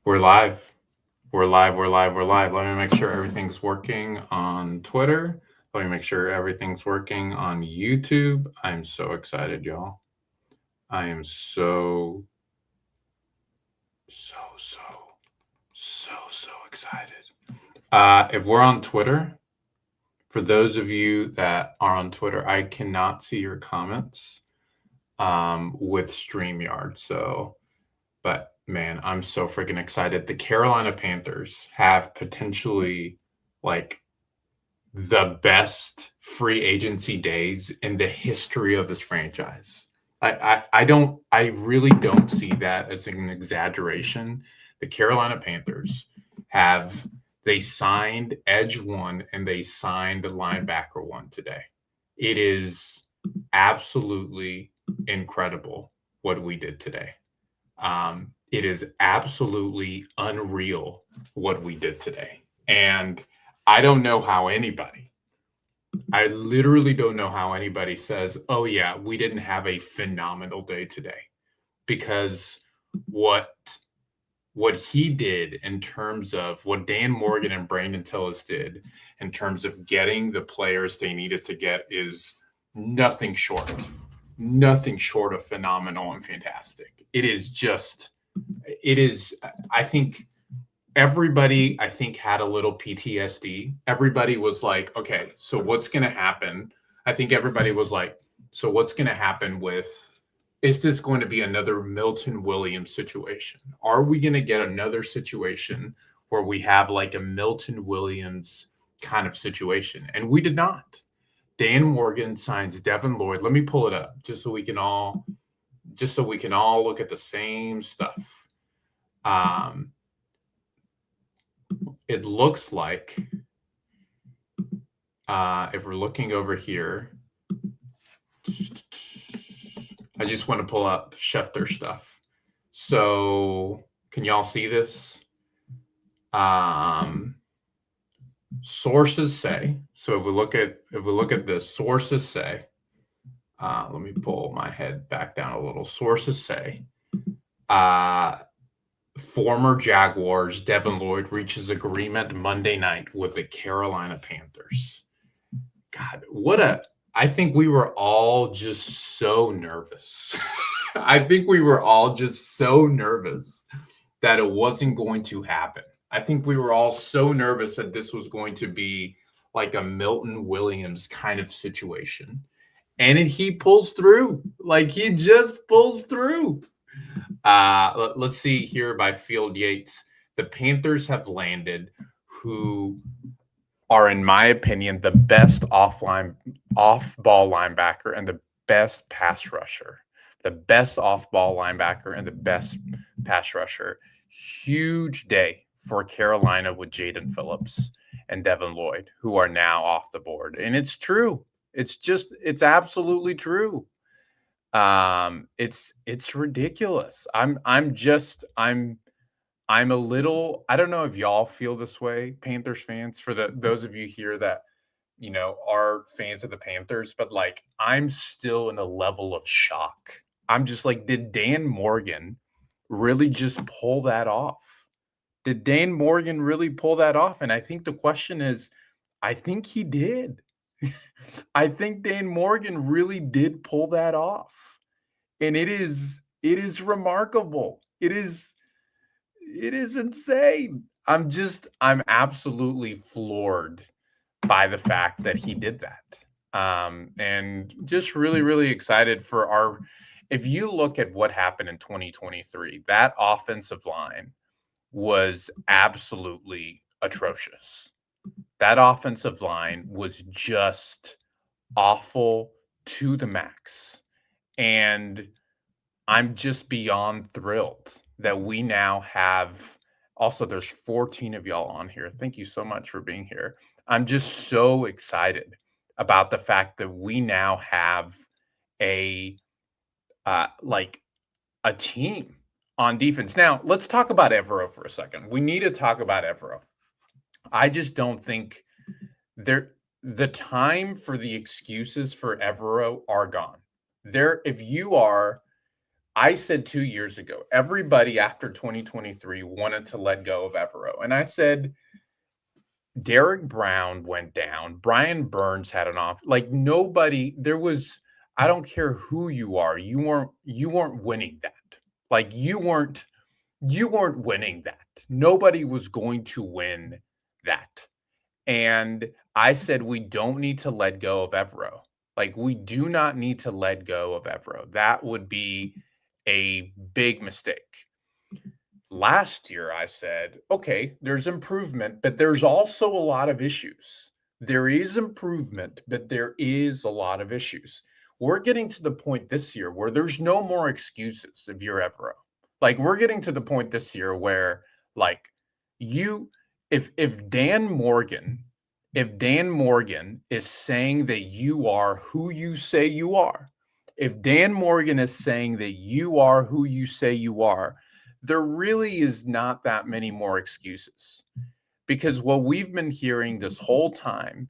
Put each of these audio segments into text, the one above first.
We're live. We're live. We're live. We're live. Let me make sure everything's working on Twitter. Let me make sure everything's working on YouTube. I'm so excited, y'all. I am so excited. If we're on Twitter, for those of you that are on Twitter, I cannot see your comments with StreamYard. But man, I'm so freaking excited. The Carolina Panthers have potentially like the best free agency days in the history of this franchise. I really don't see that as an exaggeration. The Carolina Panthers they signed edge one and they signed linebacker one today. It is absolutely incredible what we did today. It is absolutely unreal what we did today. And I don't know how I literally don't know how anybody says, oh, yeah, we didn't have a phenomenal day today. Because what he did in terms of what Dan Morgan and Brandon Tillis did in terms of getting the players they needed to get is nothing short of phenomenal and fantastic. I think everybody had a little PTSD. Everybody was like, okay, so what's going to happen? I think everybody was like, so what's going to happen is this going to be another Milton Williams situation? Are we going to get another situation where we have like a Milton Williams kind of situation? And we did not. Dan Morgan signs Devin Lloyd. Let me pull it up just so we can all look at the same stuff. It looks like if we're looking over here, I just want to pull up Schefter stuff. So can y'all see this? Sources say, so if we look at the sources say, let me pull my head back down a little. Sources say, former Jaguars Devin Lloyd reaches agreement Monday night with the Carolina Panthers. God, I think we were all just so nervous. I think we were all just so nervous that it wasn't going to happen. I think we were all so nervous that this was going to be like a Milton Williams kind of situation. And he pulls through. Like he just pulls through. Let's see here by Field Yates. The Panthers have landed who are, in my opinion, the best off-ball linebacker and the best pass rusher. The best off-ball linebacker and the best pass rusher. Huge day for Carolina with Jaden Phillips and Devin Lloyd, who are now off the board. And it's true. It's absolutely true. It's ridiculous. I'm a little, I don't know if y'all feel this way, Panthers fans, for those of you here that, are fans of the Panthers, but like, I'm still in a level of shock. I'm just like, did Dan Morgan really just pull that off? Did Dan Morgan really pull that off? And I think the question is, I think he did. I think Dan Morgan really did pull that off. And it is remarkable. It is insane. I'm absolutely floored by the fact that he did that. And just really, really excited for if you look at what happened in 2023, that offensive line was absolutely atrocious. That offensive line was just awful to the max. And I'm just beyond thrilled that we now have, also there's 14 of y'all on here. Thank you so much for being here. I'm just so excited about the fact that we now have a team on defense. Now, let's talk about Evero for a second. We need to talk about Evero. I just don't think the time for the excuses for Evero are gone. If you are I said 2 years ago, everybody after 2023 wanted to let go of Evero, and I said, Derek Brown went down, Brian Burns had an off like, nobody there was I don't care who you are, you weren't winning that. Like, you weren't winning that. Nobody was going to win that. And I said, we don't need to let go of Evero. Like, we do not need to let go of Evero. That would be a big mistake. Last year, I said, okay, there's improvement, but there's also a lot of issues. There is improvement, but there is a lot of issues. We're getting to the point this year where there's no more excuses if you're Evero. Like, we're getting to the point this year where, like, you, if Dan Morgan, if Dan Morgan is saying that you are who you say you are, if Dan Morgan is saying that you are who you say you are, there really is not that many more excuses, because what we've been hearing this whole time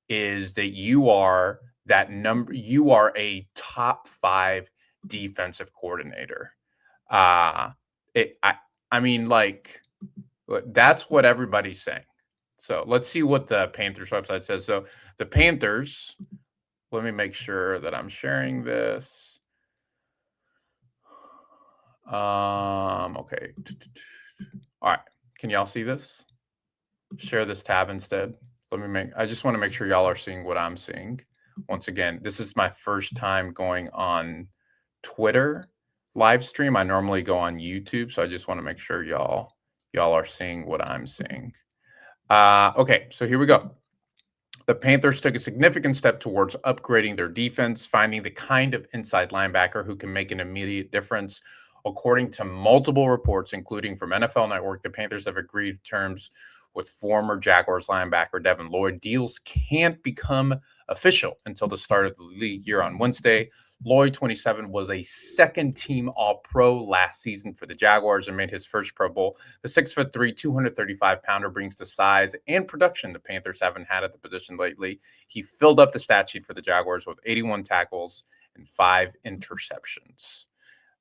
is that you are a top 5 defensive coordinator. Uh it I mean, like, that's what everybody's saying. So let's see what the Panthers website says. So the Panthers, let me make sure that I'm sharing this. Okay. All right. Can y'all see this? Share this tab instead. I just want to make sure y'all are seeing what I'm seeing. Once again, this is my first time going on Twitter live stream. I normally go on YouTube, so I just want to make sure y'all are seeing what I'm seeing. Okay, so here we go. The Panthers took a significant step towards upgrading their defense, finding the kind of inside linebacker who can make an immediate difference. According to multiple reports, including from NFL Network, the Panthers have agreed terms with former Jaguars linebacker Devin Lloyd. Deals can't become official until the start of the league year on Wednesday. Lloyd, 27, was a second-team All-Pro last season for the Jaguars and made his first Pro Bowl. The 6'3", 235-pounder brings the size and production the Panthers haven't had at the position lately. He filled up the stat sheet for the Jaguars with 81 tackles and 5 interceptions.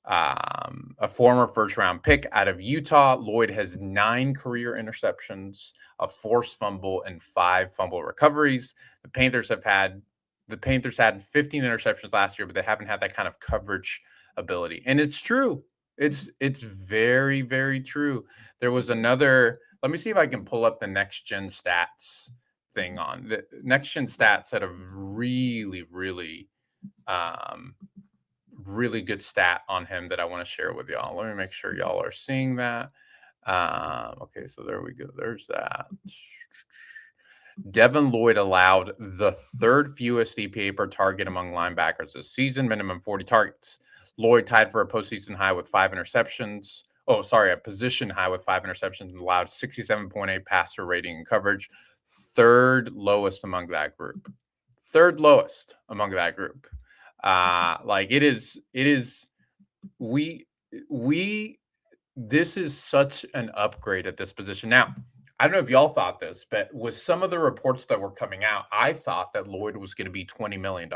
A former first-round pick out of Utah, Lloyd has 9 career interceptions, a forced fumble, and 5 fumble recoveries. The Panthers had 15 interceptions last year, but they haven't had that kind of coverage ability. And it's true. It's very, very true. There was another. Let me see if I can pull up the Next Gen Stats thing on. The Next Gen Stats had a really, really really good stat on him that I want to share with y'all. Let me make sure y'all are seeing that. Okay, so there we go. There's that. Devin Lloyd allowed the 3rd fewest EPA per target among linebackers this season, minimum 40 targets. Lloyd tied for a postseason high with 5 interceptions. A position high with 5 interceptions and allowed 67.8 passer rating and coverage. 3rd lowest among that group. 3rd lowest among that group. This is such an upgrade at this position. Now, I don't know if y'all thought this, but with some of the reports that were coming out, I thought that Lloyd was going to be $20 million.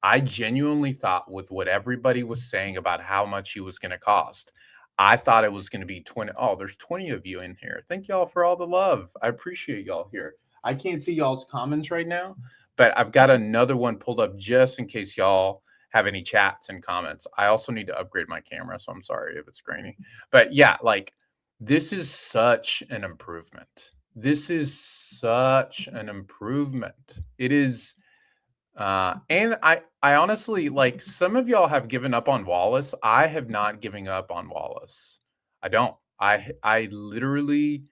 I genuinely thought, with what everybody was saying about how much he was going to cost, I thought it was going to be 20. Oh, there's 20 of you in here. Thank y'all for all the love. I appreciate y'all here. I can't see y'all's comments right now, but I've got another one pulled up just in case y'all have any chats and comments. I also need to upgrade my camera, so I'm sorry if it's grainy. But yeah, like, this is such an improvement. This is such an improvement. It is. And I honestly, like, some of y'all have given up on Wallace. I have not given up on Wallace. I don't. I literally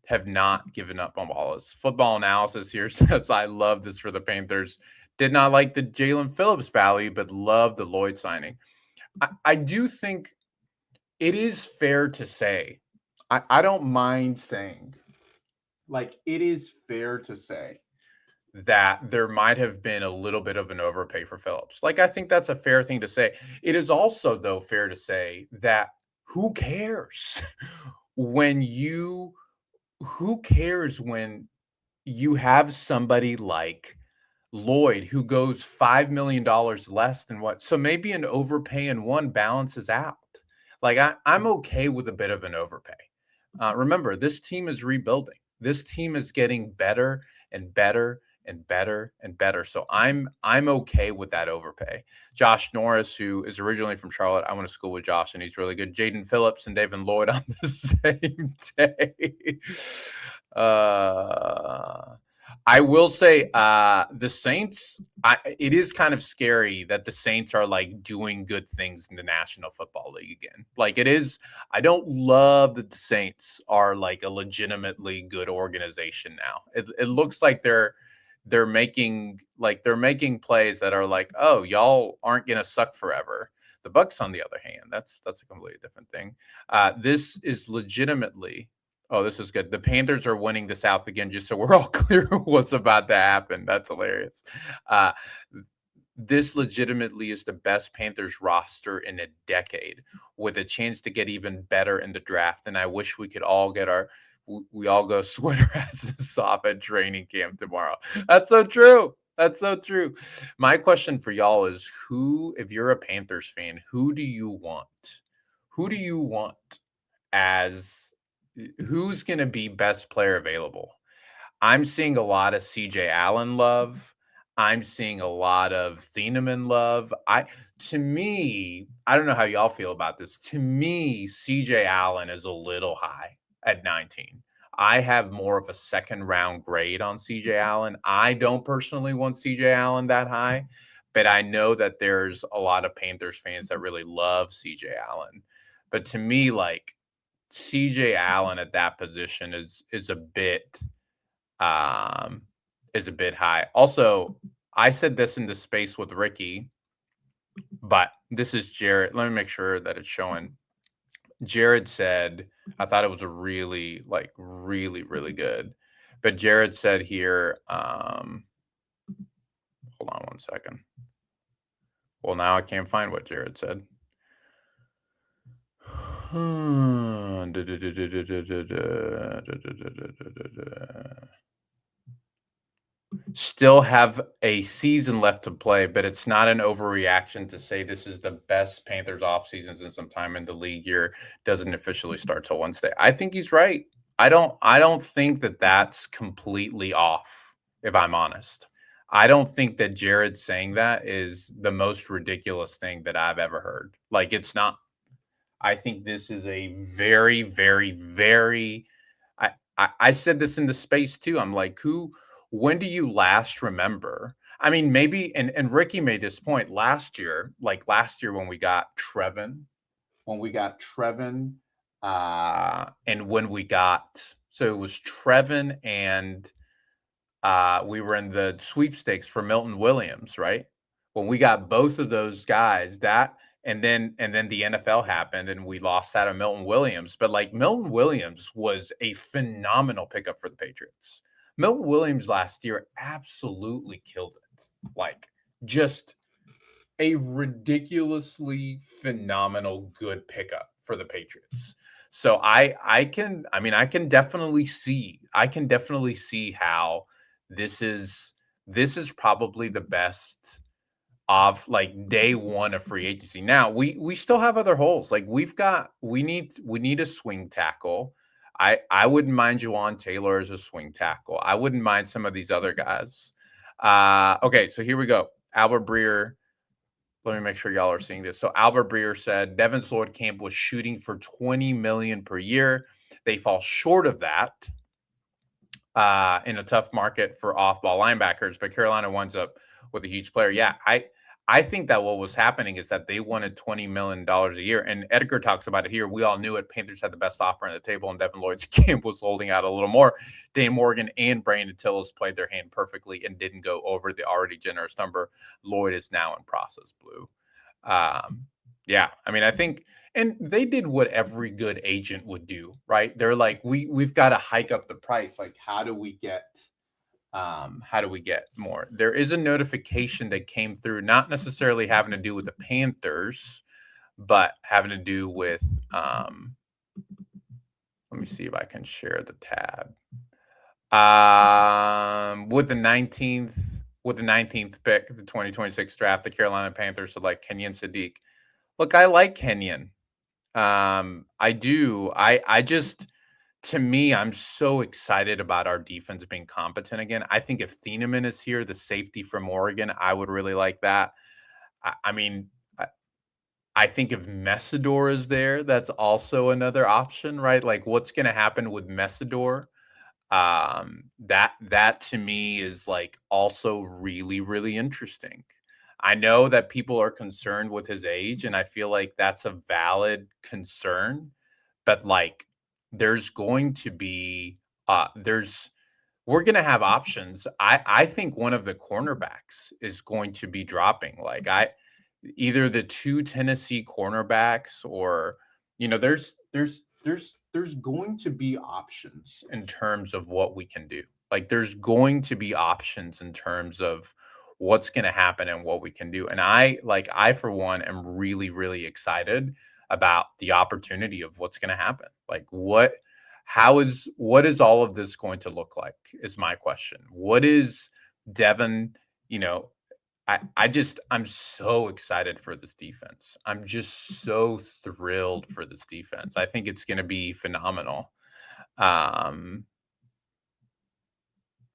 have not given up on Wallace. Football Analysis here says, I love this for the Panthers. Did not like the Jalen Phillips value, but love the Lloyd signing. I do think it is fair to say, I don't mind saying, like, it is fair to say that there might have been a little bit of an overpay for Phillips. Like, I think that's a fair thing to say. It is also, though, fair to say that who cares when you have somebody like Lloyd, who goes $5 million less than what. So maybe an overpay in one balances out. Like I'm okay with a bit of an overpay. Remember, this team is rebuilding. This team is getting better and better and better and better. So I'm okay with that overpay. Josh Norris, who is originally from Charlotte, I went to school with Josh, and he's really good. Jaden Phillips and Devin Lloyd on the same day. I will say the Saints, it is kind of scary that the Saints are like doing good things in the National Football League again. Like it is, I don't love that the Saints are like a legitimately good organization now. It looks like they're making plays that are like, oh, y'all aren't gonna suck forever. The Bucks, on the other hand, that's a completely different thing. This is legitimately. Oh, this is good. The Panthers are winning the South again, just so we're all clear what's about to happen. That's hilarious. Uh, this legitimately is the best Panthers roster in a decade, with a chance to get even better in the draft. And I wish we could all get we all go sweat our asses off at training camp tomorrow. That's so true. That's so true. My question for y'all is if you're a Panthers fan, who do you want? Who do you want as who's going to be best player available? I'm seeing a lot of CJ Allen love. I'm seeing a lot of Thieneman love. To me, I don't know how y'all feel about this. To me, CJ Allen is a little high at 19. I have more of a second round grade on CJ Allen. I don't personally want CJ Allen that high, but I know that there's a lot of Panthers fans that really love CJ Allen. But to me, like, CJ Allen at that position is a bit high. Also, I said this in the space with Ricky, but this is Jared. Let me make sure that it's showing. Jared said, I thought it was a really, really good. But Jared said here, hold on one second. Well, now I can't find what Jared said. Still have a season left to play, but it's not an overreaction to say this is the best Panthers offseason in some time, in the league year doesn't officially start till Wednesday. I think he's right. I don't think that that's completely off, if I'm honest. I don't think that Jared saying that is the most ridiculous thing that I've ever heard. Like, it's not. I think this is a very, very, very. I said this in the space too. I'm like, when do you last remember? I mean, maybe, and Ricky made this point last year, when we got Trevin, and when we got, so it was Trevin and we were in the sweepstakes for Milton Williams, right? When we got both of those guys, and then the NFL happened and we lost out on Milton Williams. But like, Milton Williams was a phenomenal pickup for the Patriots. Milton Williams last year absolutely killed it. Like, just a ridiculously phenomenal good pickup for the Patriots. So I can definitely see how this is probably the best of like day one of free agency. Now we still have other holes. Like, we need a swing tackle. I wouldn't mind Juwan Taylor as a swing tackle. I wouldn't mind some of these other guys. Okay, so here we go. Albert Breer. Let me make sure y'all are seeing this. So Albert Breer said Devin Lloyd camp was shooting for $20 million per year. They fall short of that in a tough market for off-ball linebackers, but Carolina winds up with a huge player. Yeah, I think that what was happening is that they wanted $20 million a year. And Edgar talks about it here. We all knew it. Panthers had the best offer on the table, and Devin Lloyd's camp was holding out a little more. Dane Morgan and Brandon Tillis played their hand perfectly and didn't go over the already generous number. Lloyd is now in process, Blue. Yeah, I mean, I think, and they did what every good agent would do, right? They're like, we've got to hike up the price. Like, how do we get more? There is a notification that came through, not necessarily having to do with the Panthers, but having to do with, let me see if I can share the tab. With the 19th with the 19th pick of the 2026 draft, the Carolina Panthers select Kenyon Sadiq. Look, I like Kenyon. I do. I just, to me, I'm so excited about our defense being competent again. I think if Thieneman is here, the safety from Oregon, I would really like that. I mean, I think if Messidor is there, that's also another option, right? Like, what's going to happen with Messidor? That to me is like also really, really interesting. I know that people are concerned with his age, and I feel like that's a valid concern, but like there's going to be there's we're going to have options. I think one of the cornerbacks is going to be dropping. Like I either the two Tennessee cornerbacks or there's going to be options in terms of what we can do. Like there's going to be options in terms of what's going to happen and what we can do. And I for one am really really excited about the opportunity of what's going to happen. Like what is all of this going to look like is my question. What is Devin, you know, I'm so excited for this defense. I'm just so thrilled for this defense. I think it's going to be phenomenal.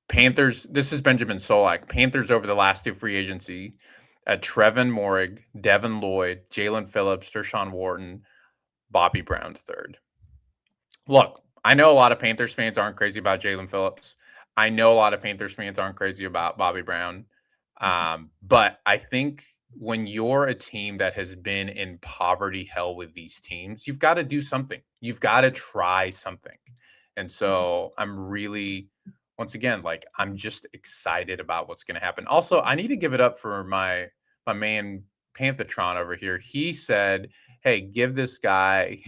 Panthers, this is Benjamin Solak. Panthers over the last two free agency Trevin Morig, Devin Lloyd, Jalen Phillips, Dershawn Wharton, Bobby Brown third. Look, I know a lot of Panthers fans aren't crazy about Jalen Phillips. I know a lot of Panthers fans aren't crazy about Bobby Brown. But I think when you're a team that has been in poverty hell with these teams, you've got to do something. You've got to try something. And so I'm really, once again, like I'm just excited about what's going to happen. Also, I need to give it up for my man Panthertron over here. He said, "Hey, give this guy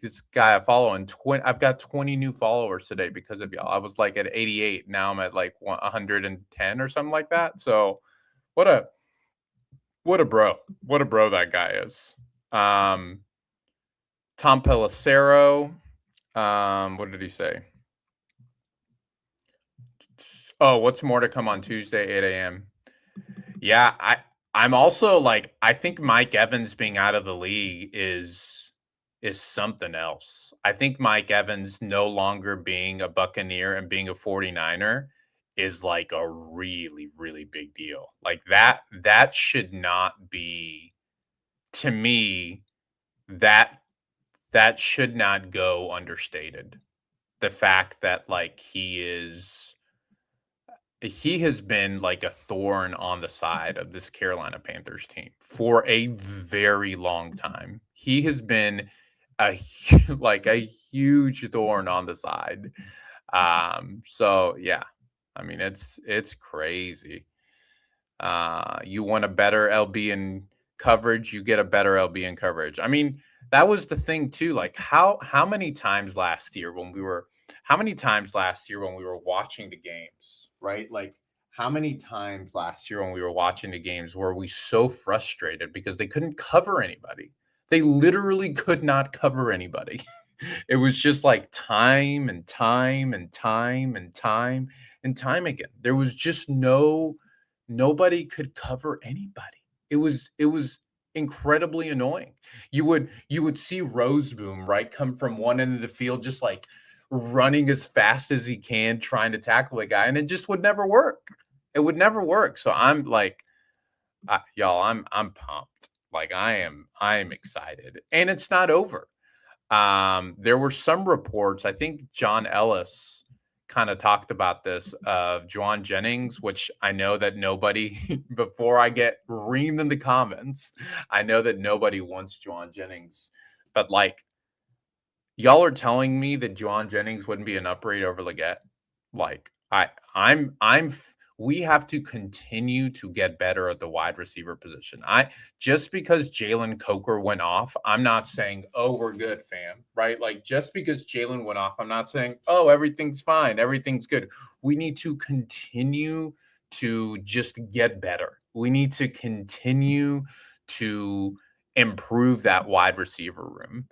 this guy a follow, and I've got 20 new followers today because of y'all. I was like at 88. Now I'm at like 110 or something like that. So what a bro. What a bro that guy is. Tom Pelissero. What did he say? Oh, what's more to come on Tuesday, 8 a.m. Yeah, I'm also like, I think Mike Evans being out of the league is something else. I think Mike Evans no longer being a Buccaneer and being a 49er is like a really, really big deal. Like that should not be, to me, that should not go understated. The fact that like he has been like a thorn on the side of this Carolina Panthers team for a very long time. He has been like a huge thorn on the side. So yeah, I mean it's crazy. You want a better LB in coverage, you get a better LB in coverage. I mean, that was the thing too. Like how many times last year when we were watching the games, right? Like how many times last year when we were watching the games were we so frustrated because they couldn't cover anybody? They literally could not cover anybody. It was just like time and time and time and time and time again. There was just nobody could cover anybody. It was incredibly annoying. You would see Roseboom, right, come from one end of the field just like running as fast as he can trying to tackle a guy, and it just would never work. It would never work. So I'm like, y'all, I'm pumped. Like I am excited, and it's not over. There were some reports. I think John Ellis kind of talked about this of Juwan Jennings, which I know that nobody. Before I get reamed in the comments, I know that nobody wants Juwan Jennings, but like y'all are telling me that Juwan Jennings wouldn't be an upgrade over Leggett. Like we have to continue to get better at the wide receiver position. Just because Jalen Coker went off, I'm not saying, oh, we're good, fam, right? Like just because Jalen went off, I'm not saying, oh, everything's fine, everything's good. We need to continue to just get better. We need to continue to improve that wide receiver room.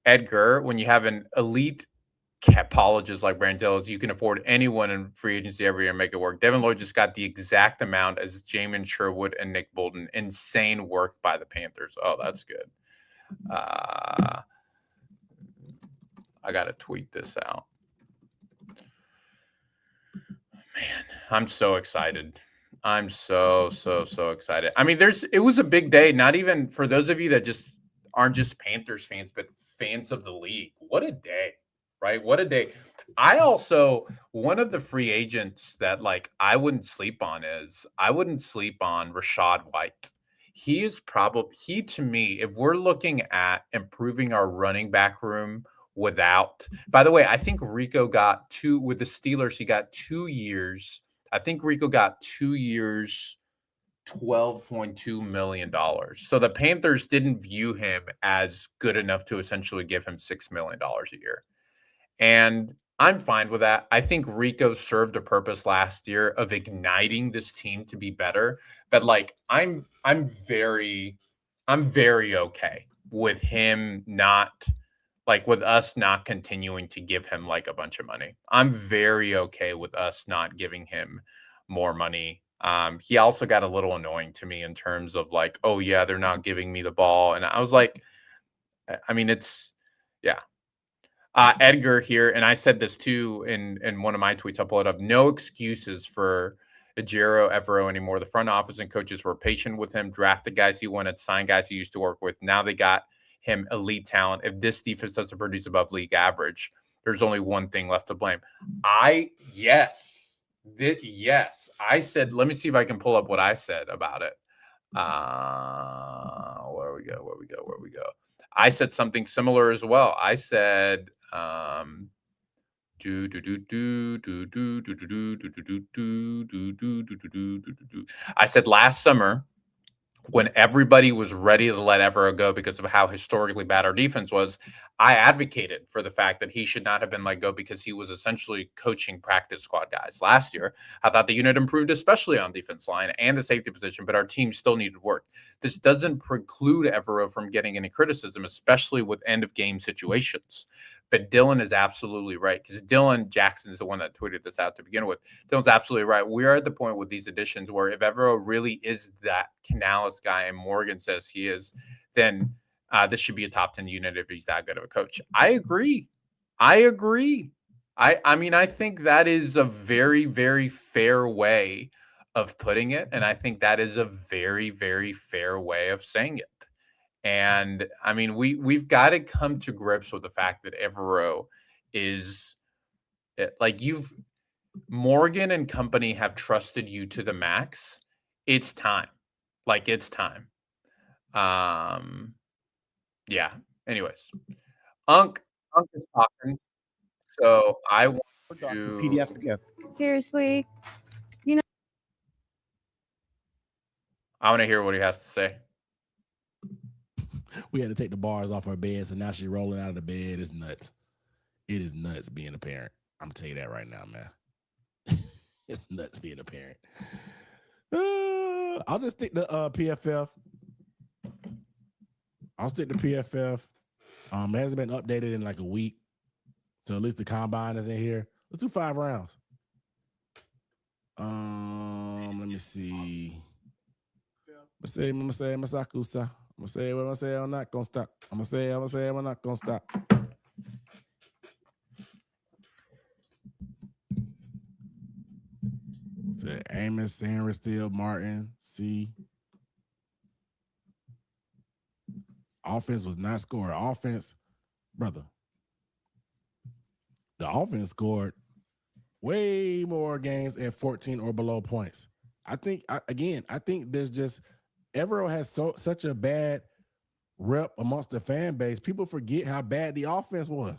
Edgar, when you have an elite colleges like Branzell's, you can afford anyone in free agency every year and make it work. Devin Lloyd just got the exact amount as Jamin Sherwood and Nick Bolton. Insane work by the Panthers. Oh, that's good. I got to tweet this out. Man, I'm so excited. I'm so excited. I mean, it was a big day, not even for those of you that just aren't just Panthers fans, but fans of the league. What a day, right? What a day. One of the free agents that like I wouldn't sleep on Rachaad White. He to me, if we're looking at improving our running back room by the way, I think Rico got with the Steelers, he got 2 years. I think Rico got 2 years, $12.2 million. So the Panthers didn't view him as good enough to essentially give him $6 million a year. And I'm fine with that. I think Rico served a purpose last year of igniting this team to be better. But like I'm very okay with him with us not continuing to give him like a bunch of money. I'm very okay with us not giving him more money. He also got a little annoying to me in terms of like, oh yeah, they're not giving me the ball. And I was like, I mean, yeah. Edgar here, and I said this too in one of my tweets. I'll pull it up. No excuses for Ejiro Evero anymore. The front office and coaches were patient with him, drafted guys he wanted, signed guys he used to work with. Now they got him elite talent. If this defense doesn't produce above league average, there's only one thing left to blame. Yes. I said, let me see if I can pull up what I said about it. Where we go. I said something similar as well. I said, I said last summer, when everybody was ready to let Evero go because of how historically bad our defense was, I advocated for the fact that he should not have been let go because he was essentially coaching practice squad guys. Last year, I thought the unit improved, especially on defense line and the safety position, but our team still needed work. This doesn't preclude Evero from getting any criticism, especially with end-of-game situations. But Dylan is absolutely right, because Dylan Jackson is the one that tweeted this out to begin with. Dylan's absolutely right. We are at the point with these additions where if Evero really is that Canales guy and Morgan says he is, then this should be a top 10 unit if he's that good of a coach. I agree. I mean, I think that is a very, very fair way of putting it. And I think that is a very, very fair way of saying it. And I mean, we've got to come to grips with the fact that Evero is like Morgan and company have trusted you to the max. It's time. It's time. Yeah. Anyways, Unc is talking. So I want to PDF again. Seriously, I want to hear what he has to say. We had to take the bars off her bed, so now she's rolling out of the bed. It's nuts. It is nuts being a parent. I'm gonna tell you that right now, man. It's nuts being a parent. I'll just stick to PFF. I'll stick to PFF. It hasn't been updated in like a week, so at least the combine is in here. Let's do 5 rounds. Let me see. I'm gonna say Masakusa. I'm gonna say what I'm gonna say. I'm not gonna stop. I'm gonna say I'm not gonna stop. Say Amos, Henry, Steele, Martin, C. Offense was not scored. Offense, brother. The offense scored way more games at 14 or below points. I think there's just Evero has such a bad rep amongst the fan base. People forget how bad the offense was.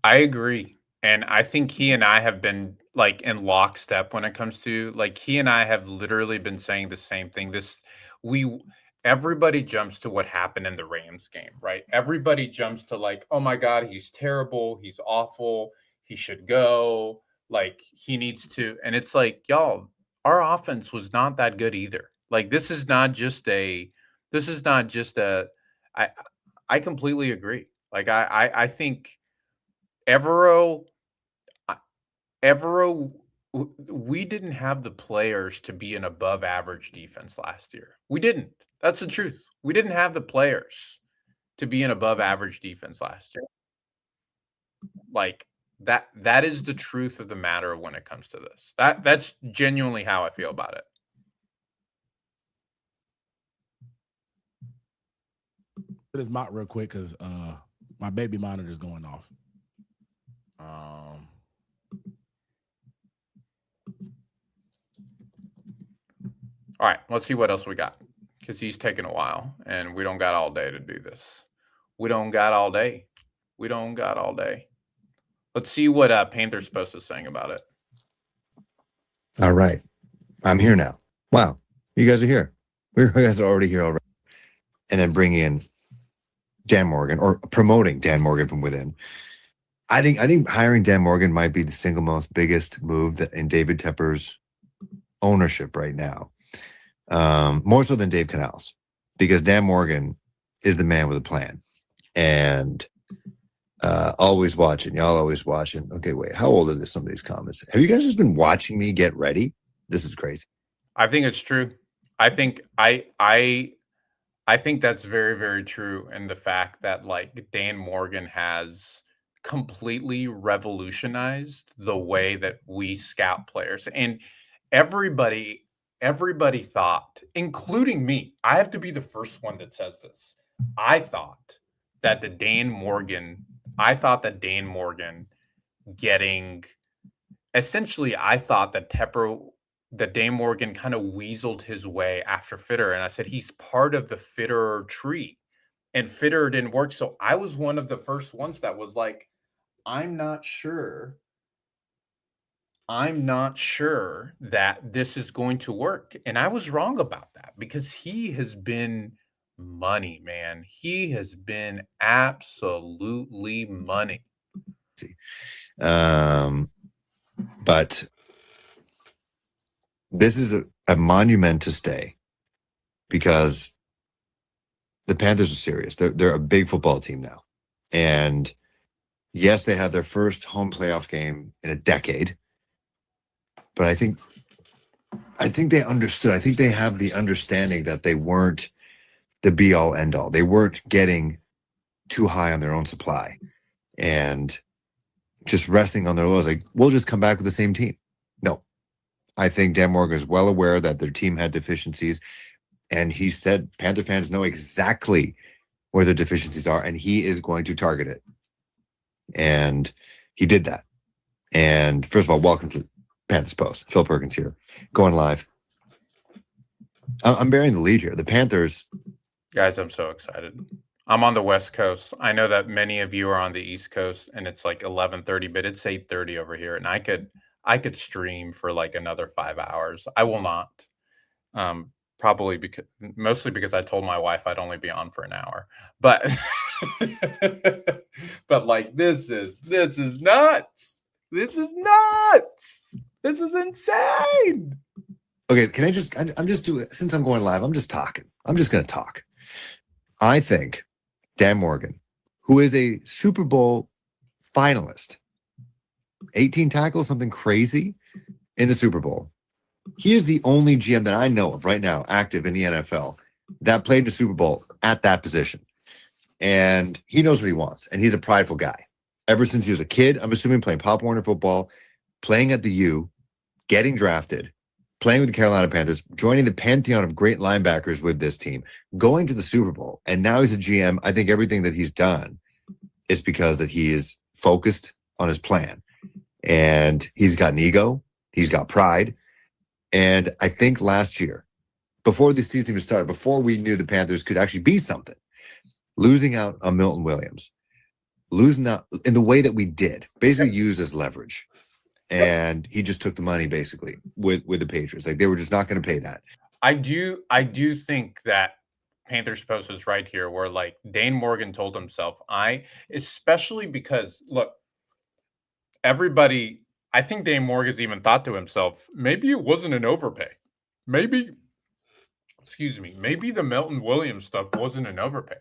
I agree. And I think he and I have been like in lockstep when it comes to he and I have literally been saying the same thing. Everybody jumps to what happened in the Rams game, right? Everybody jumps to oh my God, he's terrible. He's awful. He should go. He needs to. And it's y'all, our offense was not that good either. This is not just I completely agree. I think Evero, we didn't have the players to be an above average defense last year. We didn't. That's the truth. We didn't have the players to be an above average defense last year. Like that is the truth of the matter when it comes to this. That's genuinely how I feel about it. This mock real quick because my baby monitor is going off. All right, let's see what else we got because he's taking a while and we don't got all day to do this. We don't got all day. Let's see what Panthers Post is saying about it. All right. I'm here now. Wow. You guys are here. You guys are already here already. And then bring in Dan Morgan or promoting Dan Morgan from within. I think hiring Dan Morgan might be the single most biggest move in David Tepper's ownership right now. More so than Dave Canales, because Dan Morgan is the man with a plan and always watching. Y'all always watching. Okay, wait. How old are some of these comments? Have you guys just been watching me get ready? This is crazy. I think it's true. I think that's very, very true. And the fact that like Dan Morgan has completely revolutionized the way that we scout players. And everybody thought, including me, I have to be the first one that says this. I thought that Dan Morgan getting essentially, I thought that Dan Morgan kind of weaseled his way after Fitterer. And I said, he's part of the Fitterer tree. And Fitterer didn't work. So I was one of the first ones that was like, I'm not sure that this is going to work. And I was wrong about that because he has been money, man. He has been absolutely money. But this is a monumentous day because the Panthers are serious. They're a big football team now. And yes, they had their first home playoff game in a decade. But I think they understood. I think they have the understanding that they weren't the be all end all. They weren't getting too high on their own supply and just resting on their laurels. Like, we'll just come back with the same team. No, I think Dan Morgan is well aware that their team had deficiencies. And he said Panther fans know exactly where their deficiencies are, and he is going to target it. And he did that. And first of all, welcome to Panthers Post. Phil Perkins here, going live. I'm bearing the lead here. The Panthers. Guys, I'm so excited. I'm on the West Coast. I know that many of you are on the East Coast, and it's like 11:30, but it's 8:30 over here. And I could stream for like another 5 hours. I will not. Probably mostly because I told my wife I'd only be on for an hour. But but like this is nuts. This is nuts. This is insane. Okay, can I'm just doing, since I'm going live, I'm just talking. I'm just going to talk. I think Dan Morgan, who is a Super Bowl finalist, 18 tackles, something crazy in the Super Bowl. He is the only GM that I know of right now active in the NFL that played the Super Bowl at that position. And he knows what he wants. And he's a prideful guy. Ever since he was a kid, I'm assuming playing Pop Warner football, playing at the U, getting drafted, playing with the Carolina Panthers, joining the pantheon of great linebackers with this team, going to the Super Bowl. And now he's a GM. I think everything that he's done is because that he is focused on his plan. And he's got an ego. He's got pride. And I think last year, before the season even started, before we knew the Panthers could actually be something, losing out on Milton Williams, losing out in the way that we did, basically used as leverage. And he just took the money basically with the Patriots. Like, they were just not going to pay that. I do think that Panthers Post is right here, where like Dan Morgan told himself, especially because look, everybody, I think Dan Morgan's even thought to himself, maybe it wasn't an overpay. Maybe the Milton Williams stuff wasn't an overpay.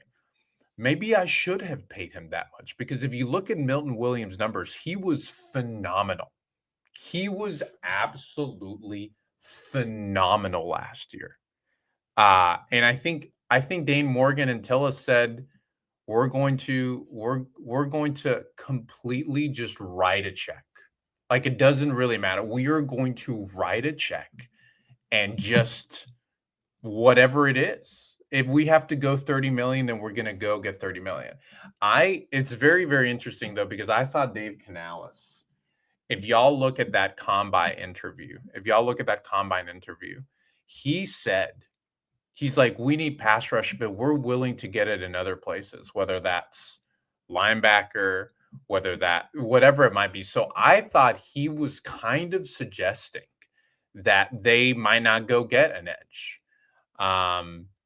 maybe I should have paid him that much, because if you look at Milton Williams' numbers, he was phenomenal. He was absolutely phenomenal last year. And I think Dane Morgan and Tillis said we're going to completely just write a check. Like, it doesn't really matter. We are going to write a check and just whatever it is. If we have to go 30 million, then we're going to go get 30 million. It's very, very interesting though, because I thought Dave Canales, if y'all look at that combine interview, he said, he's like, we need pass rush, but we're willing to get it in other places, whether that's linebacker, whatever it might be. So I thought he was kind of suggesting that they might not go get an edge.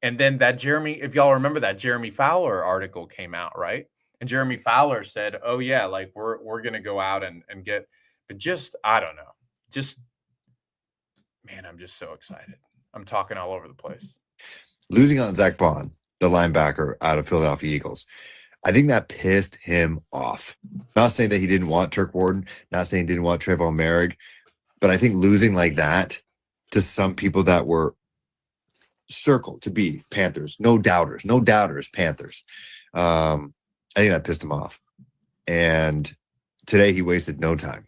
And then that if y'all remember, that Jeremy Fowler article came out, right? And Jeremy Fowler said, oh yeah, like we're going to go out and get, but just, I don't know, just, man, I'm just so excited. I'm talking all over the place. Losing on Zach Bond, the linebacker out of Philadelphia Eagles, I think that pissed him off. Not saying that he didn't want Turk Warden, not saying he didn't want Trayvon Merrick, but I think losing like that to some people that were circled to be Panthers, no doubters, Panthers. I think that pissed him off. And today he wasted no time.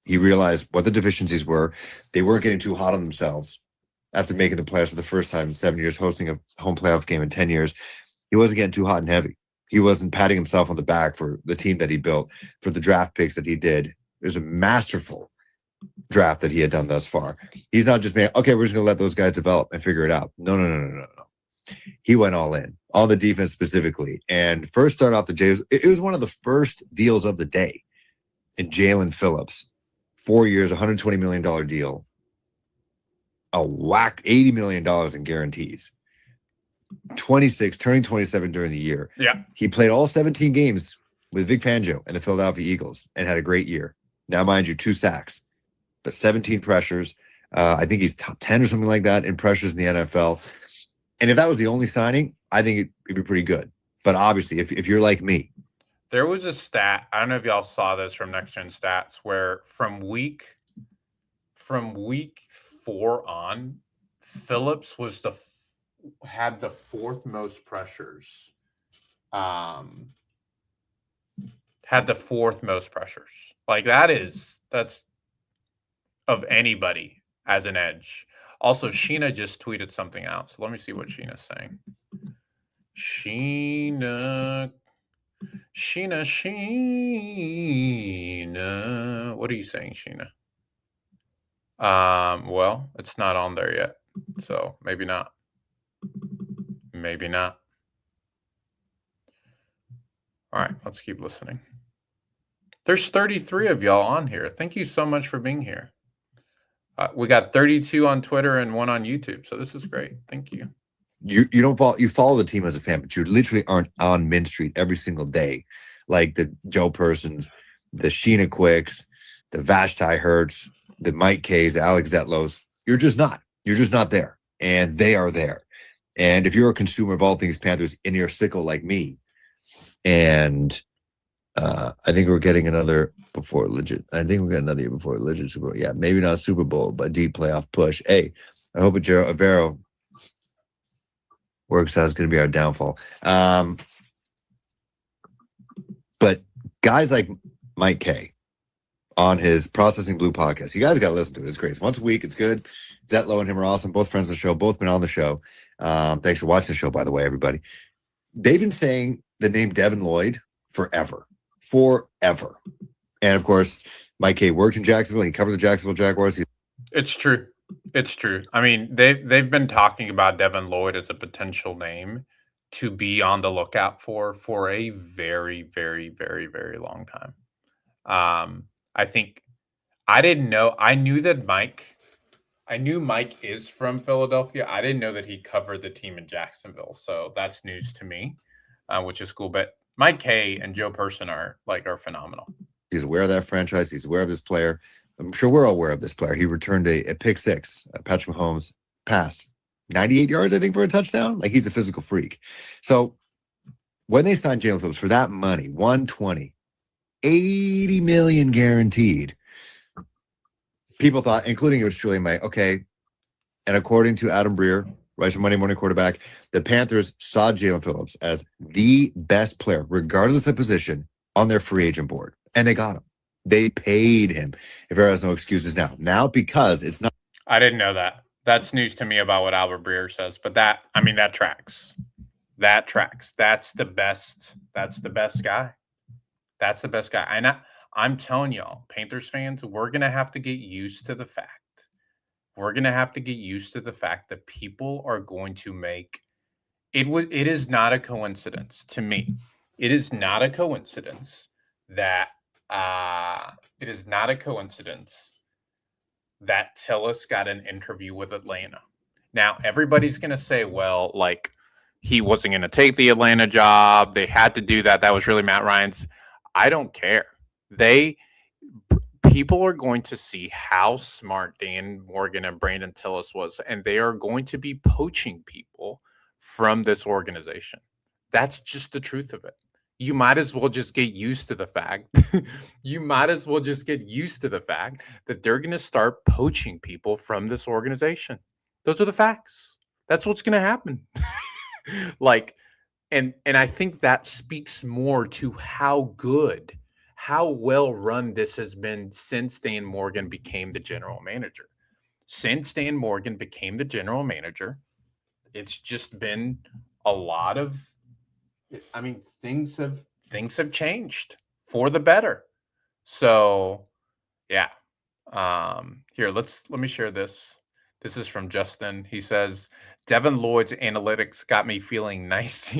He realized what the deficiencies were. They weren't getting too hot on themselves after making the playoffs for the first time in 7 years, hosting a home playoff game in 10 years. He wasn't getting too hot and heavy. He wasn't patting himself on the back for the team that he built, for the draft picks that he did. It was a masterful draft that he had done thus far. He's not just being, okay, we're just going to let those guys develop and figure it out. No. He went all in on the defense specifically. And first start off the Jays. It was one of the first deals of the day in Jalen Phillips. 4 years, $120 million deal. A whack $80 million in guarantees. 26, turning 27 during the year. Yeah. He played all 17 games with Vic Fangio and the Philadelphia Eagles and had a great year. Now, mind you, 2 sacks, but 17 pressures. I think he's top 10 or something like that in pressures in the NFL. And if that was the only signing, I think it'd be pretty good. But obviously, if you're like me. There was a stat, I don't know if y'all saw this from Next Gen Stats, where from week 4 on, Phillips was had the 4th most pressures. Had the 4th most pressures. Like that's of anybody as an edge. Also, Sheena just tweeted something out. So let me see what Sheena's saying. Sheena. What are you saying, Sheena? Well, it's not on there yet. So maybe not. All right, let's keep listening. There's 33 of y'all on here. Thank you so much for being here. We got 32 on Twitter and 1 on YouTube. So this is great. Thank you. You don't follow, you follow the team as a fan, but you literally aren't on Min Street every single day, like the Joe Persons, the Sheena Quicks, the Vashti Hertz, the Mike K's, the Alex Zetlos. You're just not there, and they are there. And if you're a consumer of all things Panthers and you're sicko like me, and I think we're getting another before legit. I think we're getting another year before legit Super Bowl. Yeah, maybe not Super Bowl, but deep playoff push. Hey, I hope Avero works out is going to be our downfall. But guys like Mike K on his Processing Blue podcast, you guys got to listen to it. It's great. It's once a week. It's good. Zetlo and him are awesome. Both friends of the show. Both been on the show. Thanks for watching the show, by the way, everybody. They've been saying the name Devin Lloyd forever. And of course, Mike K worked in Jacksonville. He covered the Jacksonville Jaguars. It's true. I mean, they've been talking about Devin Lloyd as a potential name to be on the lookout for a very, very, very, very long time. I think I didn't know. I knew Mike is from Philadelphia. I didn't know that he covered the team in Jacksonville. So that's news to me, which is cool. But Mike K and Joe Person are phenomenal. He's aware of that franchise. He's aware of this player. I'm sure we're all aware of this player. He returned a pick 6, Patrick Mahomes pass, 98 yards, I think, for a touchdown. Like, he's a physical freak. So when they signed Jalen Phillips for that money, 120, 80 million guaranteed, people thought, including yours truly, May, okay. And according to Adam Breer, right from Monday Morning Quarterback, the Panthers saw Jalen Phillips as the best player, regardless of position, on their free agent board. And they got him. They paid him. If there has no excuses now because it's not. I didn't know that. That's news to me about what Albert Breer says. But that tracks. That tracks. That's the best. That's the best guy. That's the best guy. And I'm telling y'all, Panthers fans, we're going to have to get used to the fact. We're going to have to get used to the fact that people are going to make it. It is not a coincidence to me. It is not a coincidence that Tillis got an interview with Atlanta. Now, everybody's going to say, well, like, he wasn't going to take the Atlanta job. They had to do that. That was really Matt Ryan's. I don't care. People are going to see how smart Dan Morgan and Brandon Tillis was, and they are going to be poaching people from this organization. That's just the truth of it. You might as well just get used to the fact. You might as well just get used to the fact that they're going to start poaching people from this organization. Those are the facts. That's what's going to happen. And I think that speaks more to how well run this has been since Dan Morgan became the general manager. Since Dan Morgan became the general manager, it's just been a lot of, things have changed for the better. So, yeah. Here, let me share this. This is from Justin. He says, Devin Lloyd's analytics got me feeling nice.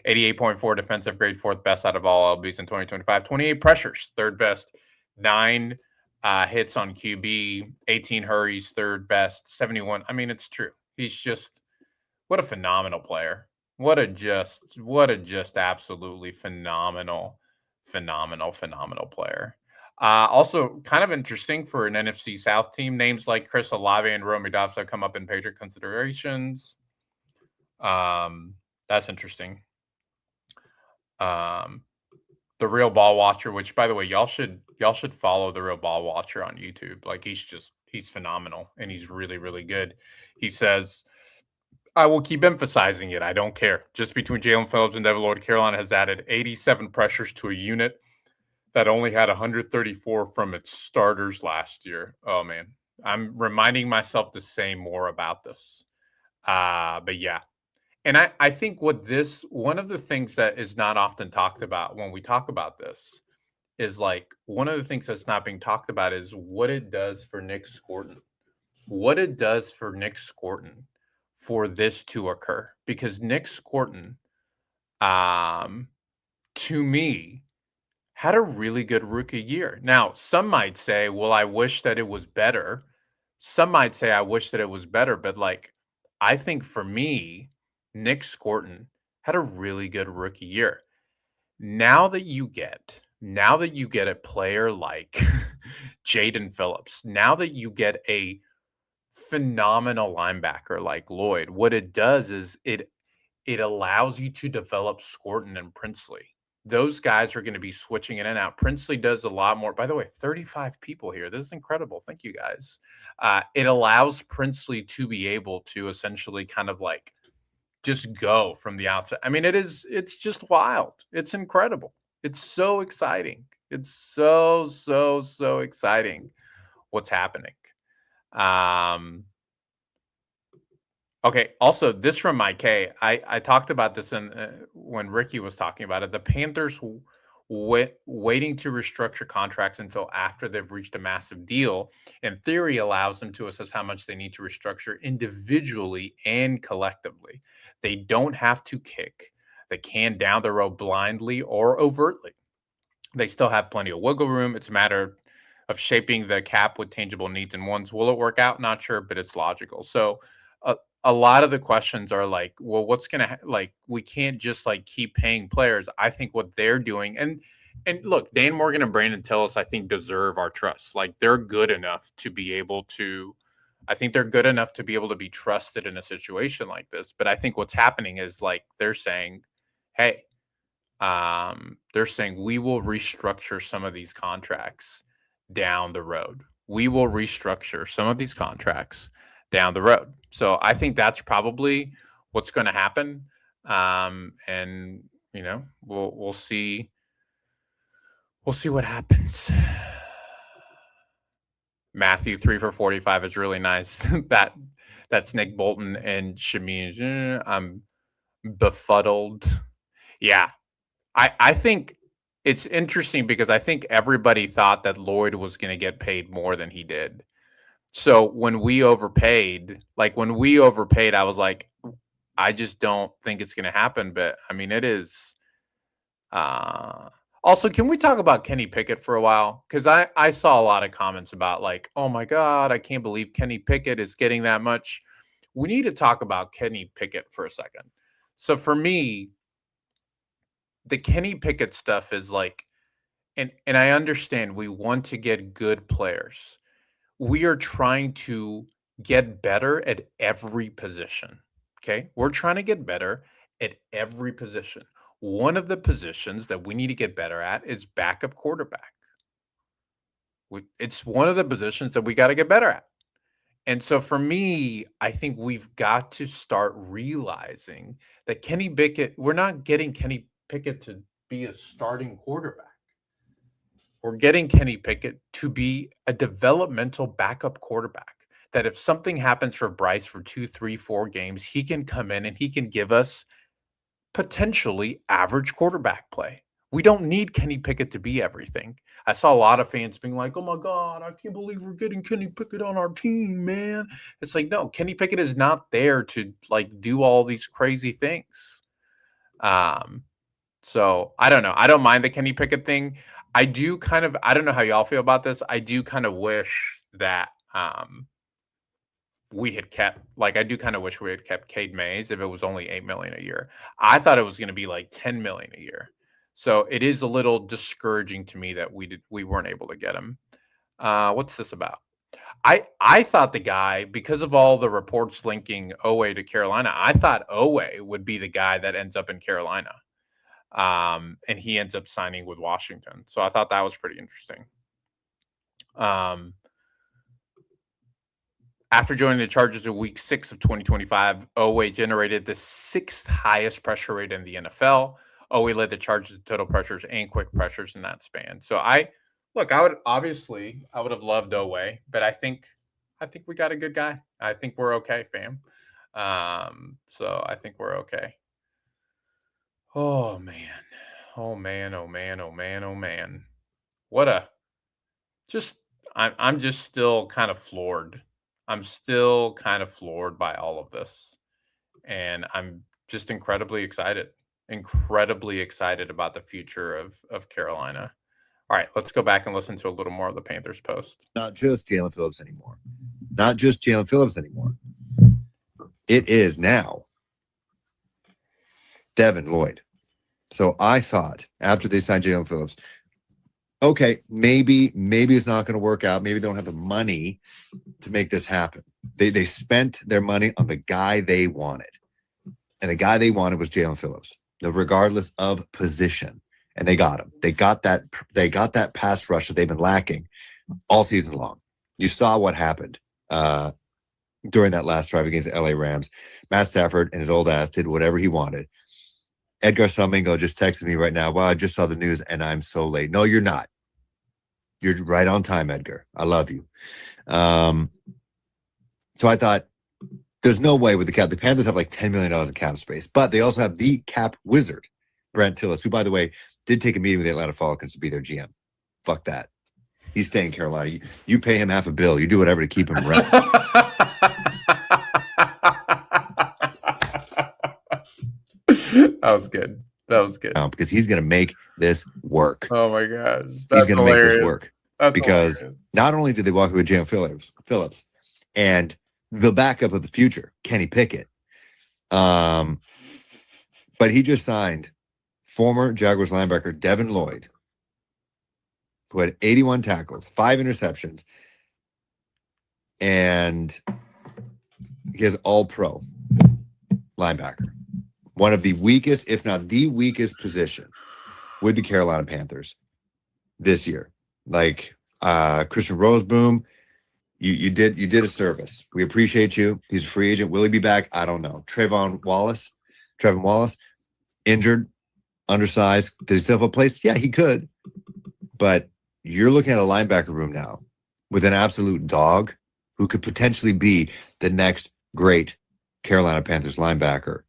88.4 defensive grade, fourth best out of all LBs in 2025. 28 pressures, third best. 9 hits on QB, 18 hurries, third best. 71. It's true. He's just, what a phenomenal player. What a just absolutely phenomenal player. Also, kind of interesting for an NFC South team, names like Chris Olave and Romeo Dobbs have come up in Patriot considerations. That's interesting. The Real Ball Watcher, which, by the way, y'all should follow the Real Ball Watcher on YouTube. Like, he's phenomenal, and he's really, really good. He says, I will keep emphasizing it. I don't care. Just between Jalen Phillips and Devin Lloyd, Carolina has added 87 pressures to a unit that only had 134 from its starters last year. Oh, man. I'm reminding myself to say more about this. But yeah. And I think one of the things that is not often talked about when we talk about this is, like, one of the things that's not being talked about is what it does for Nick Scorton. What it does for Nick Scorton for this to occur. Because Nick Scorton, to me, had a really good rookie year. Now, some might say, well, I wish that it was better. Some might say, I wish that it was better. But, like, I think for me, Nick Scorton had a really good rookie year. Now that you get a player like Jaden Phillips, now that you get a phenomenal linebacker like Lloyd, what it does is it allows you to develop Scorton and Princely. Those guys are going to be switching in and out. Princely does a lot more. By the way, 35 people here. This is incredible. Thank you, guys. It allows Princely to be able to essentially kind of like just go from the outside. It's just wild. It's incredible. It's so exciting. It's so exciting what's happening. Okay. Also, this from Mike K. I talked about this when Ricky was talking about it. The Panthers waiting to restructure contracts until after they've reached a massive deal, in theory, allows them to assess how much they need to restructure individually and collectively. They don't have to kick the can down the road blindly or overtly. They still have plenty of wiggle room. It's a matter of shaping the cap with tangible needs and wants. Will it work out? Not sure, but it's logical. So a lot of the questions are like, well, what's going to like, we can't just like keep paying players. I think what they're doing, and look, Dan Morgan and Brandon Tillis, I think, deserve our trust. Like, they're good enough to be able to, I think they're good enough to be able to be trusted in a situation like this. But I think what's happening is, like, they're saying, hey, they're saying we will restructure some of these contracts down the road. We will restructure some of these contracts down the road. So I think that's probably what's going to happen. And we'll see. We'll see what happens. Matthew 3 for 45 is really nice. That's Nick Bolton and Shameen. I'm befuddled. Yeah. I think it's interesting because I think everybody thought that Lloyd was going to get paid more than he did. So when we overpaid, I was like, I just don't think it's going to happen. But I mean, it is. Also, can we talk about Kenny Pickett for a while? Because I saw a lot of comments about like, oh my God, I can't believe Kenny Pickett is getting that much. We need to talk about Kenny Pickett for a second. So for me, the Kenny Pickett stuff is like, and I understand we want to get good players. We are trying to get better at every position. Okay. We're trying to get better at every position. One of the positions that we need to get better at is backup quarterback. It's one of the positions that we got to get better at. And so for me, I think we've got to start realizing that Kenny Pickett, we're not getting Kenny Pickett to be a starting quarterback. We're getting Kenny Pickett to be a developmental backup quarterback. That if something happens for Bryce for 2, 3, 4 games, he can come in and he can give us potentially average quarterback play. We don't need Kenny Pickett to be everything. I saw a lot of fans being like, oh my God, I can't believe we're getting Kenny Pickett on our team, man. It's like, no, Kenny Pickett is not there to like do all these crazy things. So I don't know. I don't mind the Kenny Pickett thing. I don't know how y'all feel about this. I do kind of wish that we had kept, I do kind of wish we had kept Cade Mays if it was only $8 million a year. I thought it was going to be like $10 million a year. So it is a little discouraging to me that we weren't able to get him. What's this about? I thought the guy, because of all the reports linking Owe to Carolina, I thought Owe would be the guy that ends up in Carolina. And he ends up signing with Washington. So I thought that was pretty interesting. After joining the Chargers in week 6 of 2025, Owe generated the 6th highest pressure rate in the NFL. Owe led the Chargers in total pressures and quick pressures in that span. So I would have loved Owe, but I think we got a good guy. I think we're okay, fam. So I think we're okay. Oh man. Oh man. Oh man. Oh man. Oh man. I'm just still kind of floored. I'm still kind of floored by all of this. And I'm just incredibly excited about the future of Carolina. All right, let's go back and listen to a little more of the Panthers post. Not just Jalen Phillips anymore. It is now Devin Lloyd. So I thought after they signed Jalen Phillips, okay, maybe it's not going to work out. Maybe they don't have the money to make this happen. They spent their money on the guy they wanted. And the guy they wanted was Jalen Phillips, regardless of position. And they got him. They got that pass rush that they've been lacking all season long. You saw what happened during that last drive against the LA Rams. Matt Stafford and his old ass did whatever he wanted. Edgar Salmingo just texted me right now. Well, I just saw the news and I'm so late. No, you're not. You're right on time, Edgar. I love you. So I thought there's no way with the cap. The Panthers have like $10 million in cap space, but they also have the cap wizard, Brent Tillis, who, by the way, did take a meeting with the Atlanta Falcons to be their GM. Fuck that. He's staying in Carolina. You pay him $500 million. You do whatever to keep him around. That was good. Because he's going to make this work. Oh my gosh. He's going to make this work. That's because hilarious. Not only did they walk away with Jalen Phillips and the backup of the future, Kenny Pickett, but he just signed former Jaguars linebacker Devin Lloyd, who had 81 tackles, 5 interceptions, and he is all-pro linebacker. One of the weakest, if not the weakest position with the Carolina Panthers this year. Like Christian Roseboom, you did a service. We appreciate you. He's a free agent. Will he be back? I don't know. Trevin Wallace, injured, undersized. Does he still have a place? Yeah, he could. But you're looking at a linebacker room now with an absolute dog who could potentially be the next great Carolina Panthers linebacker.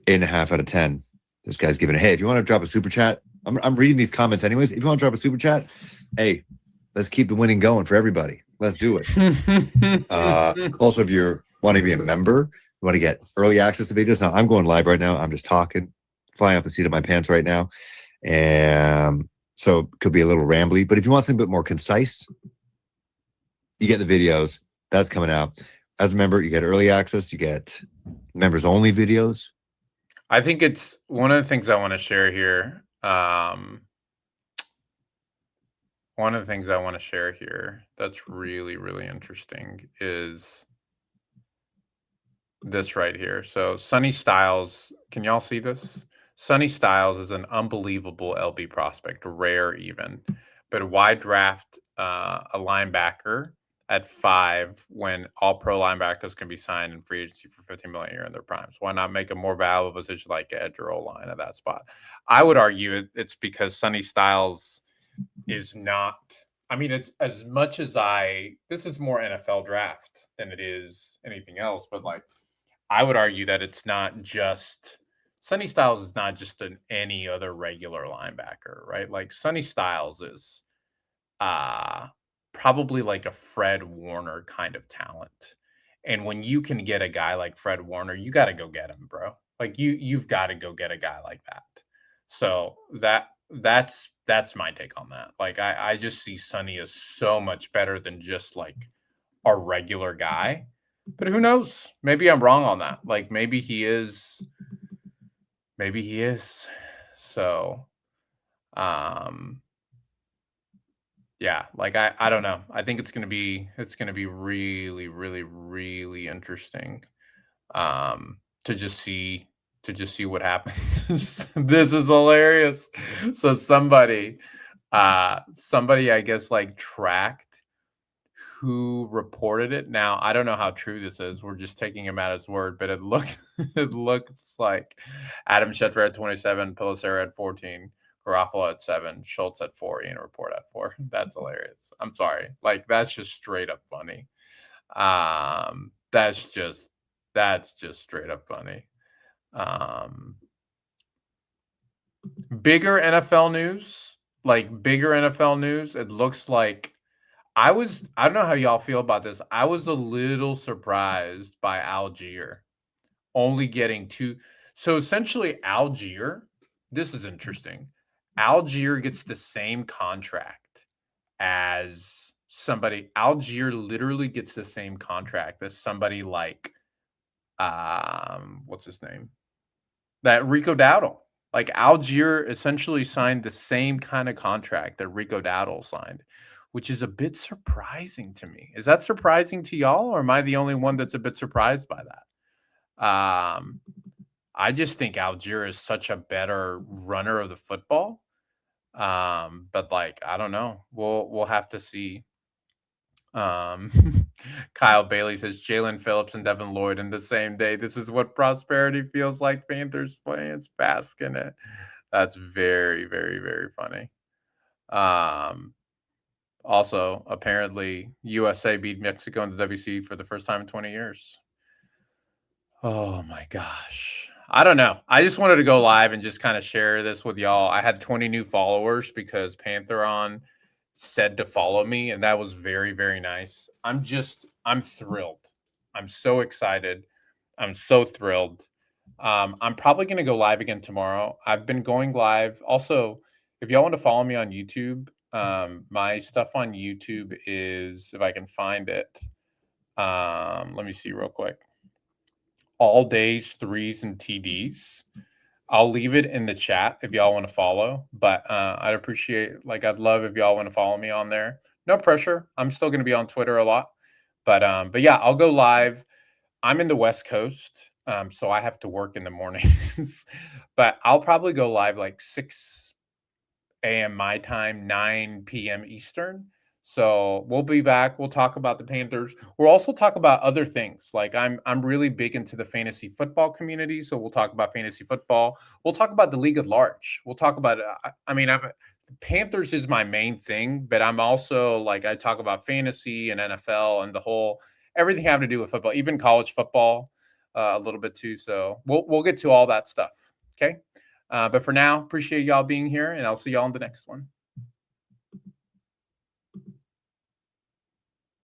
8.5 out of 10. This guy's giving it. Hey, if you want to drop a super chat, I'm reading these comments anyways. If you want to drop a super chat, hey, let's keep the winning going for everybody. Let's do it. Also, if you want to be a member, you want to get early access to videos. Now, I'm going live right now. I'm just talking, flying off the seat of my pants right now. And so it could be a little rambly. But if you want something a bit more concise, you get the videos. That's coming out. As a member, you get early access. You get members only videos. I think it's one of the things I want to share here. One of the things I want to share here that's really, really interesting is this right here. So Sonny Styles, can y'all see this? Sonny Styles is an unbelievable LB prospect, rare even, but why draft a linebacker at 5 when all pro linebackers can be signed in free agency for $15 million a year in their primes? Why not make a more valuable position like edge or O-line at that spot? I would argue it's because Sonny Styles is not, I mean, it's as much as this is more NFL draft than it is anything else, but like, I would argue that it's not just, Sonny Styles is not just any other regular linebacker, right? Like Sonny Styles is probably like a Fred Warner kind of talent. And when you can get a guy like Fred Warner, you got to go get him, bro. Like you've got to go get a guy like that. So that's my take on that. Like I just see Sonny as so much better than just like a regular guy. But who knows? Maybe I'm wrong on that. Like maybe he is. So yeah, like I don't know. I think it's gonna be really, really, really interesting to just see what happens. This is hilarious. So somebody I guess like tracked who reported it. Now I don't know how true this is. We're just taking him at his word, but it looks like Adam Schefter at 27, Pelissero at 14, Garofalo at 7, Schultz at 4, Ian Report at 4. That's hilarious. I'm sorry. Like that's just straight up funny. That's just straight up funny. Bigger NFL news. It looks like I don't know how y'all feel about this. I was a little surprised by Algier only getting 2. So essentially Algier, this is interesting. Algier gets the same contract as somebody. Algier literally gets the same contract as somebody like, what's his name? That Rico Dowdle. Like Algier essentially signed the same kind of contract that Rico Dowdle signed, which is a bit surprising to me. Is that surprising to y'all, or am I the only one that's a bit surprised by that? I just think Algier is such a better runner of the football. But like, I don't know. We'll have to see. Kyle Bailey says Jalen Phillips and Devin Lloyd in the same day. This is what prosperity feels like. Panthers fans bask in it. That's very, very, very funny. Also, apparently, USA beat Mexico in the WC for the first time in 20 years. Oh my gosh. I don't know. I just wanted to go live and just kind of share this with y'all. I had 20 new followers because Pantheron said to follow me, and that was very, very nice. I'm thrilled. I'm so excited. I'm so thrilled. I'm probably going to go live again tomorrow. I've been going live. Also, if y'all want to follow me on YouTube, my stuff on YouTube is, if I can find it, let me see real quick. All days, threes, and TDs. I'll leave it in the chat if y'all want to follow, but I'd I'd love if y'all want to follow me on there. No pressure. I'm still going to be on Twitter a lot, but yeah, I'll go live. I'm in the West Coast, so I have to work in the mornings, but I'll probably go live like 6 a.m. my time, 9 p.m. Eastern. So we'll be back. We'll talk about the Panthers. We'll also talk about other things. Like I'm really big into the fantasy football community. So we'll talk about fantasy football. We'll talk about the league at large. We'll talk about, Panthers is my main thing, but I'm also like, I talk about fantasy and NFL and the whole, everything having to do with football, even college football a little bit too. So we'll get to all that stuff. Okay. But for now, appreciate y'all being here, and I'll see y'all in the next one.